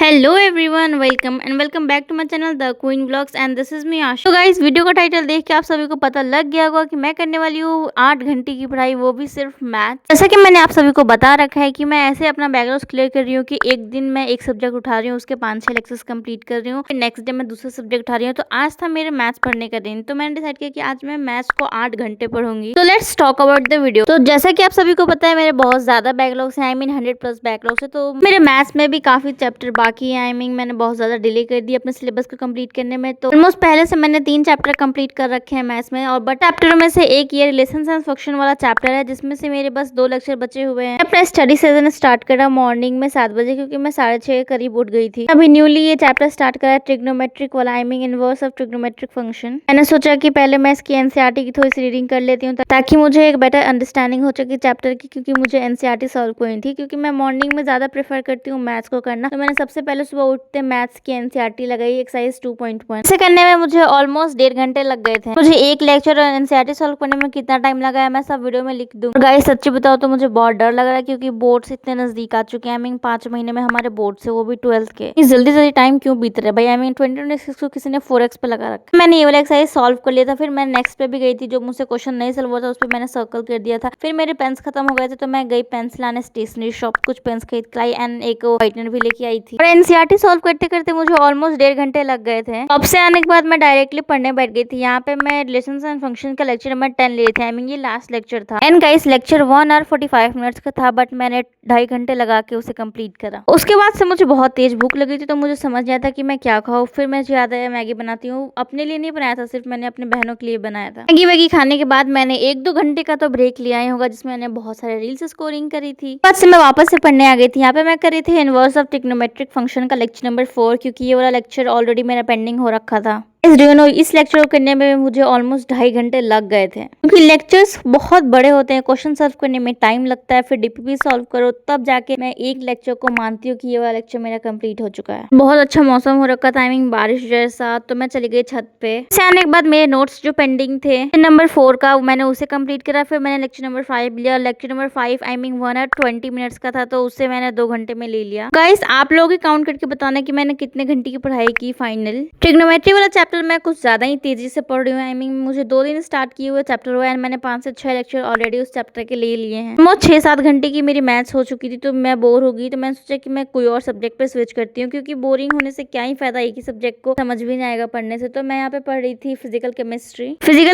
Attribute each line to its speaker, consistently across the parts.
Speaker 1: Hello everyone, welcome back to my channel the queen blogs and this is me Asha. तो guys, video का title देख के आप सभी को पता लग गया होगा कि मैं करने वाली हूँ 8 घंटे की पढ़ाई, वो भी सिर्फ मैथ। जैसा कि मैंने आप सभी को बता रखा है कि मैं ऐसे अपना बैकलॉग्स क्लियर कर रही हूँ कि एक दिन मैं एक सब्जेक्ट उठा रही हूँ, उसके 5-6 लेक्चर्स कंप्लीट कर रही हूँ, फिर नेक्स्ट डे मैं दूसरा सब्जेक्ट उठा रही हूँ। तो आज था मेरे मैथ्स पढ़ने का दिन, तो मैंने डिसाइड किया कि आज मैं मैथ्स को 8 घंटे पढ़ूंगी। तो let's talk about the video. तो जैसा कि आप सभी को पता है, मेरे बहुत ज्यादा बैकलॉग्स हैं, आई मीन 100+ बैकलॉग्स है। तो मेरे मैथ्स में भी काफी चैप्टर बाकी है, आई मीन मैंने बहुत ज्यादा डिले कर दी अपने सिलेबस को कंप्लीट करने में। तो ऑलमोस्ट पहले से मैंने 3 चैप्टर कंप्लीट कर रखे हैं मैथ्स में, और बट चैप्टरों में से एक ये रिलेशंस एंड फंक्शन वाला चैप्टर है, जिसमें से मेरे बस 2 लेक्चर बचे हुए हैं। अपना स्टडी सेशन स्टार्ट करा मॉर्निंग में 7 बजे, क्योंकि मैं 6:30 के करीब उठ गई थी। अभी न्यूली ये चैप्टर स्टार्ट करा है, ट्रिग्नोमेट्रिक वाला, I mean inverse of trigonometric function. मैंने सोचा कि पहले मैं इसकी एनसीईआरटी की थोड़ी सी रीडिंग कर लेती हूँ, ताकि मुझे एक बेटर अंडरस्टैंडिंग हो सके चैप्टर की, क्योंकि मुझे एनसीईआरटी सॉल्व करनी थी। क्योंकि मैं मॉर्निंग में ज्यादा प्रेफर करती हूँ मैथ्स को करना, तो मैंने सबसे पहले सुबह उठते मैथ्स की एनसीईआरटी लगाई एक्सरसाइज 2.1। इसे करने में मुझे ऑलमोस्ट 1.5 घंटे लग गए थे। मुझे एक लेक्चर और एनसीईआरटी सॉल्व करने में कितना टाइम लगा है मैं सब वीडियो में लिख दूँ। गाइस, सच्ची बताओ तो मुझे बहुत डर लग रहा है, क्योंकि बोर्ड्स इतने नजदीक आ चुके हैं। आई मीन 5 महीने में हमारे बोर्ड से, वो भी 12th के। जल्दी जल्दी टाइम क्यों बीत रहा है भाई। आई मीन 2026 को किसी ने 4x पे लगा रखा। मैंने ये वाला एक्सरसाइज सॉल्व कर लिया था, फिर मैं नेक्स्ट पे भी गई थी। जो मुझसे क्वेश्चन नहीं सॉल्व हुआ था उस पर मैंने सर्कल कर दिया था। फिर मेरे पेन्स खत्म हो गए थे, तो मैं गई पेन्स लाने स्टेशनरी शॉप, कुछ पेन्स खरीद कर आई एंड एक व्हाइटनर भी लेके आई थी। और एनसीईआरटी सॉल्व करते करते मुझे ऑलमोस्ट 1.5 घंटे लग गए थे। अब से आने के बाद मैं डायरेक्टली पढ़ने बैठ गई थी। यहाँ पे मैं रिलेशंस एंड फंक्शन का लेक्चर नंबर 10 ले रही थी, आई मीन ये लास्ट लेक्चर था। एंड गाइस, लेक्चर 1 और 45 मिनट्स का था, बट मैंने 2.5 घंटे लगा के उसे कंप्लीट करा। उसके बाद से मुझे बहुत तेज भूख लगी थी, तो मुझे समझ नहीं आता कि मैं क्या खाऊं। फिर मुझे याद आया मैगी बनाती हूँ। अपने लिए नहीं बनाया था, सिर्फ मैंने अपने बहनों के लिए बनाया था। मैगी वैगी खाने के बाद मैंने 1-2 घंटे का तो ब्रेक लिया ही होगा, जिसमें मैंने बहुत सारे रील्स स्कोरिंग करी थी। बाद से मैं वापस से पढ़ने आ गई थी। यहाँ पे मैं करी थी इनवर्स ऑफ ट्रिग्नोमेट्रिक फंक्शन का लेक्चर नंबर 4, क्योंकि ये वाला लेक्चर ऑलरेडी मेरा पेंडिंग हो रखा था। इस लेक्चर को करने में मुझे ऑलमोस्ट 2.5 घंटे लग गए थे, क्योंकि लेक्चर्स बहुत बड़े होते हैं, क्वेश्चन सॉल्व करने में टाइम लगता है, फिर डीपीपी सॉल्व करो, तब जाके मैं एक लेक्चर को मानती हूँ कि ये वाला लेक्चर मेरा कंप्लीट हो चुका है। बहुत अच्छा मौसम हो रखा था, आई मीन बारिश जैसा। तो मैं चली गई छत पे। से आने के बाद मेरे नोट्स जो पेंडिंग थे नंबर 4 का, मैंने उसे कंप्लीट करा। फिर मैंने लेक्चर नंबर 5 लिया। लेक्चर नंबर 5 आई मीन 1 और 20 मिनट्स का था, तो उससे मैंने 2 घंटे में ले लिया। गाइस, आप लोग ही काउंट करके बताना कि मैंने कितने घंटे की पढ़ाई की फाइनल। ट्रिग्नोमेट्री वाला चैप्टर मैं कुछ ज्यादा तेजी से पढ़ रही हूँ। आई मीन मुझे 2 दिन स्टार्ट किए हुए चैप्टर हुआ है, मैंने 5 से 6 लेक्चर ऑलरेडी उस चैप्टर के ले लिए हैं। मैं 6-7 घंटे की मेरी मैथ्स हो चुकी थी, तो मैं बोर हो गई। तो मैंने सोचा कि मैं कोई और सब्जेक्ट पे स्विच करती हूँ, क्योंकि बोरिंग होने से क्या ही फायदा, एक ही सब्जेक्ट को समझ भी नहीं आएगा पढ़ने से। तो मैं यहाँ पे पढ़ रही थी फिजिकल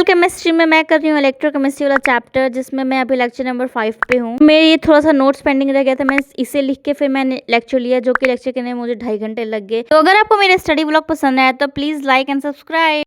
Speaker 1: केमिस्ट्री में मैं कर रही हूँ इलेक्ट्रोकेमिस्ट्री वाला चैप्टर, जिसमें मैं अभी लेक्चर नंबर 5 पे हूँ। मेरे ये थोड़ा सा नोट्स पेंडिंग रह गया था, मैं इसे लिख के फिर मैंने लेक्चर लिया, जो कि लेक्चर करने में मुझे 2.5 घंटे लग गए। तो अगर आपको मेरे स्टडी ब्लॉग पसंद आया तो प्लीज लाइक एंड सब्सक्राइब।